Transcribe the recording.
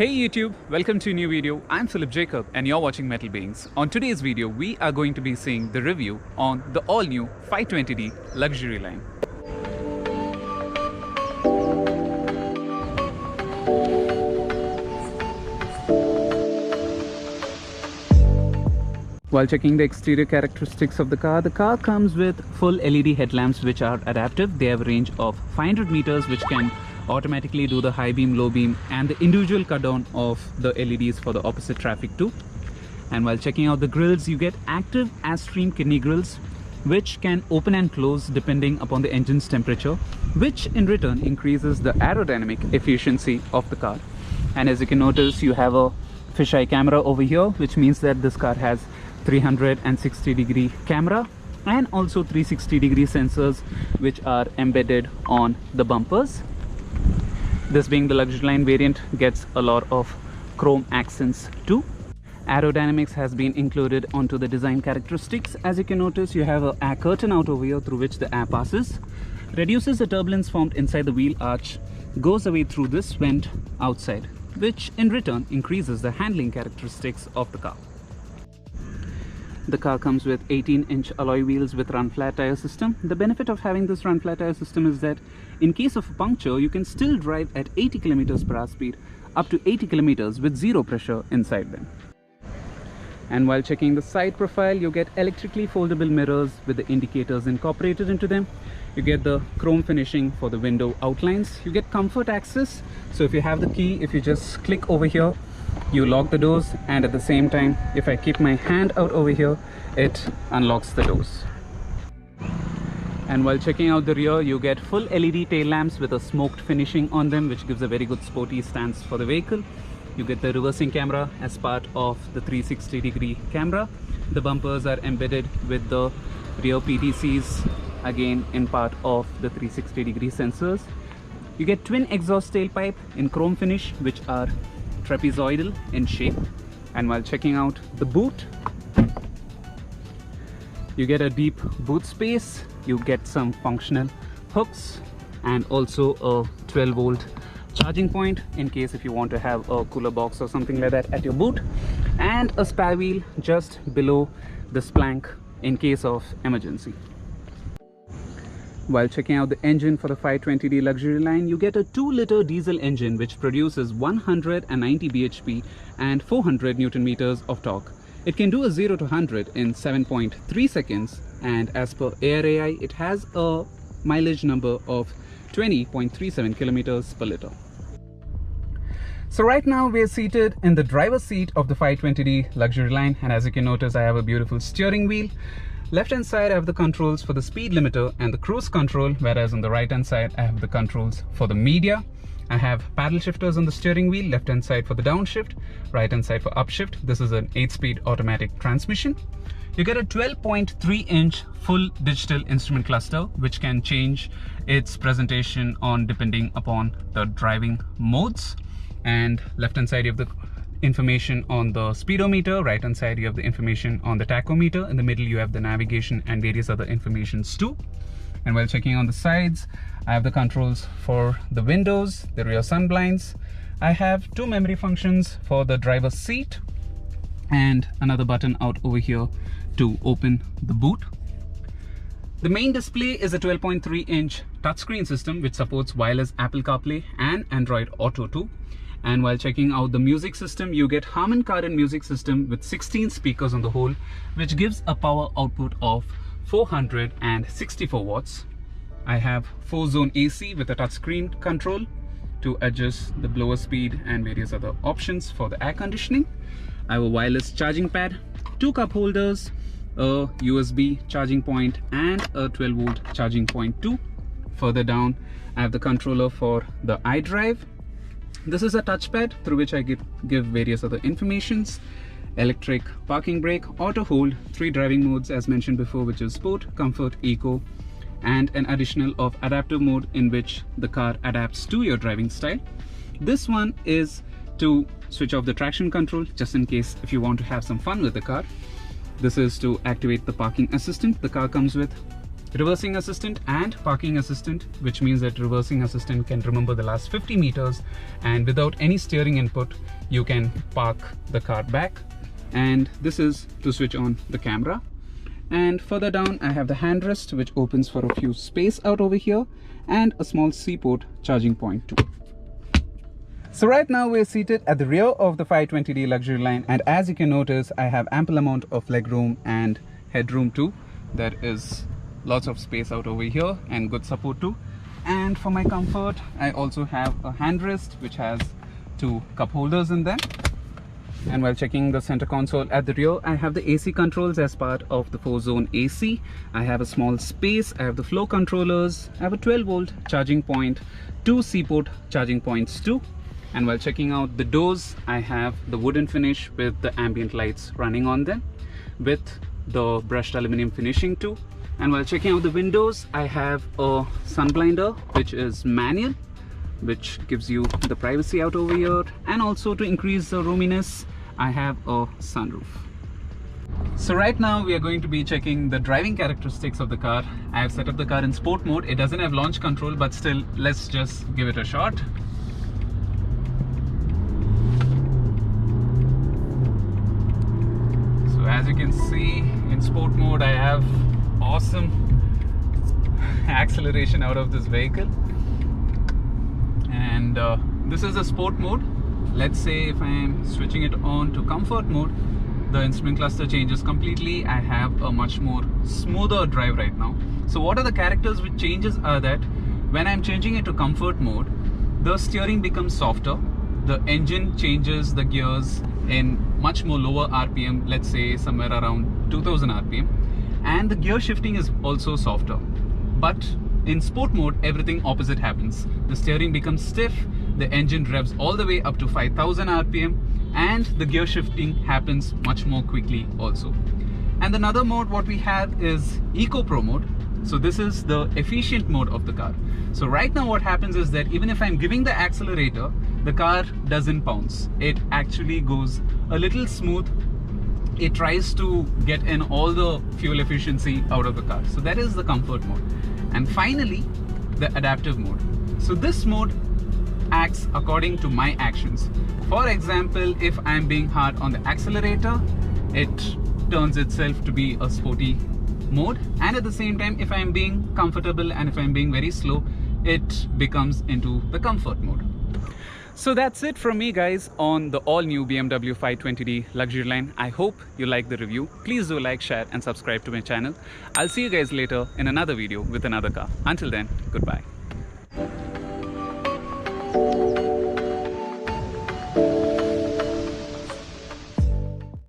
Hey YouTube, welcome to a new video. I'm Philip Jacob and you're watching Metal Beings. On today's video, we are going to be seeing the review on the all-new 520D luxury line. While checking the exterior characteristics of the car comes with full LED headlamps which are adaptive. They have a range of 500 meters which can automatically do the high beam, low beam and the individual cut down of the LEDs for the opposite traffic too. And while checking out the grills, you get active Airstream kidney grills which can open and close depending upon the engine's temperature, which in return increases the aerodynamic efficiency of the car. And as you can notice, you have a fisheye camera over here, which means that this car has 360-degree camera and also 360-degree sensors which are embedded on the bumpers. This being the luxury line variant gets a lot of chrome accents too. Aerodynamics has been included onto the design characteristics. As you can notice, you have an air curtain out over here through which the air passes, reduces the turbulence formed inside the wheel arch, goes away through this vent outside, which in return increases the handling characteristics of the car. The car comes with 18-inch alloy wheels with run flat tire system. The benefit of having this run flat tire system is that in case of a puncture, you can still drive at 80 km/h speed up to 80 km with zero pressure inside them. And while checking the side profile, you get electrically foldable mirrors with the indicators incorporated into them. You get the chrome finishing for the window outlines. You get comfort access. So if you have the key, if you just click over here, you lock the doors, and at the same time, if I keep my hand out over here, it unlocks the doors. And while checking out the rear, you get full LED tail lamps with a smoked finishing on them, which gives a very good sporty stance for the vehicle. You get the reversing camera as part of the 360-degree camera. The bumpers are embedded with the rear PTCs, again in part of the 360-degree sensors. You get twin exhaust tailpipe in chrome finish, which are trapezoidal in shape. And while checking out the boot, you get a deep boot space. You get some functional hooks and also a 12-volt charging point in case if you want to have a cooler box or something like that at your boot, and a spare wheel just below the splank in case of emergency. While checking out the engine for the 520D luxury line, you get a 2-liter diesel engine which produces 190 bhp and 400 Newton meters of torque. It can do a 0 to 100 in 7.3 seconds, and as per ARAI, it has a mileage number of 20.37 kilometers per liter. So right now we are seated in the driver's seat of the 520D luxury line, and as you can notice, I have a beautiful steering wheel. Left hand side I have the controls for the speed limiter and the cruise control, whereas on the right hand side I have the controls for the media. I have paddle shifters on the steering wheel, left hand side for the downshift, right hand side for upshift. This is an 8-speed automatic transmission. You get a 12.3-inch full digital instrument cluster which can change its presentation on depending upon the driving modes. And left hand side you have the information on the speedometer, right hand side you have the information on the tachometer, in the middle you have the navigation and various other informations too. And while checking on the sides, I have the controls for the windows, the rear sun blinds. I have 2 memory functions for the driver's seat and another button out over here to open the boot. The main display is a 12.3-inch touchscreen system which supports wireless Apple CarPlay and Android Auto too. And while checking out the music system, you get Harman Kardon music system with 16 speakers on the whole, which gives a power output of 464 watts. I have 4-zone AC with a touchscreen control to adjust the blower speed and various other options for the air conditioning. I have a wireless charging pad, 2 cup holders, a USB charging point and a 12-volt charging point too. Further down, I have the controller for the iDrive. This is a touchpad through which I give various other informations. Electric parking brake, auto hold, 3 driving modes as mentioned before, which is Sport, Comfort, Eco, and an additional of adaptive mode in which the car adapts to your driving style. This one is to switch off the traction control just in case if you want to have some fun with the car. This is to activate the parking assistant. The car comes with reversing assistant and parking assistant, which means that reversing assistant can remember the last 50 meters, and without any steering input you can park the car back. And this is to switch on the camera. And further down I have the handrest, which opens for a few space out over here, and a small C-port charging point too. So right now we're seated at the rear of the 520D luxury line, and as you can notice, I have ample amount of legroom and headroom too. There is lots of space out over here and good support too. And for my comfort, I also have a handrest which has 2 cup holders in them. And while checking the center console at the rear, I have the AC controls as part of the 4-zone AC. I have a small space, I have the flow controllers, I have a 12-volt charging point, 2 C-port charging points too. And while checking out the doors, I have the wooden finish with the ambient lights running on them, with the brushed aluminum finishing too. And while checking out the windows, I have a sun blinder which is manual, which gives you the privacy out over here. And also to increase the roominess, I have a sunroof. So right now we are going to be checking the driving characteristics of the car. I have set up the car in sport mode. It doesn't have launch control, but still, let's just give it a shot. So as you can see, in sport mode I have awesome acceleration out of this vehicle. And this is a sport mode. Let's say if I am switching it on to comfort mode, the instrument cluster changes completely. I have a much more smoother drive right now. So what are the characters which changes are that when I'm changing it to comfort mode, the steering becomes softer, the engine changes the gears in much more lower RPM, let's say somewhere around 2000 RPM, and the gear shifting is also softer. But in sport mode, everything opposite happens. The steering becomes stiff, the engine revs all the way up to 5000 RPM, and the gear shifting happens much more quickly also. And another mode what we have is Eco Pro mode. So this is the efficient mode of the car. So right now what happens is that even if I'm giving the accelerator, the car doesn't bounce. It actually goes a little smooth. It tries to get in all the fuel efficiency out of the car. So that is the comfort mode. And finally, the adaptive mode. So this mode acts according to my actions. For example, if I'm being hard on the accelerator, it turns itself to be a sporty mode. And at the same time, if I'm being comfortable and if I'm being very slow, it becomes into the comfort mode. So that's it from me, guys, on the all-new BMW 520D luxury line. I hope you like the review. Please do like, share and subscribe to my channel. I'll see you guys later in another video with another car. Until then, goodbye.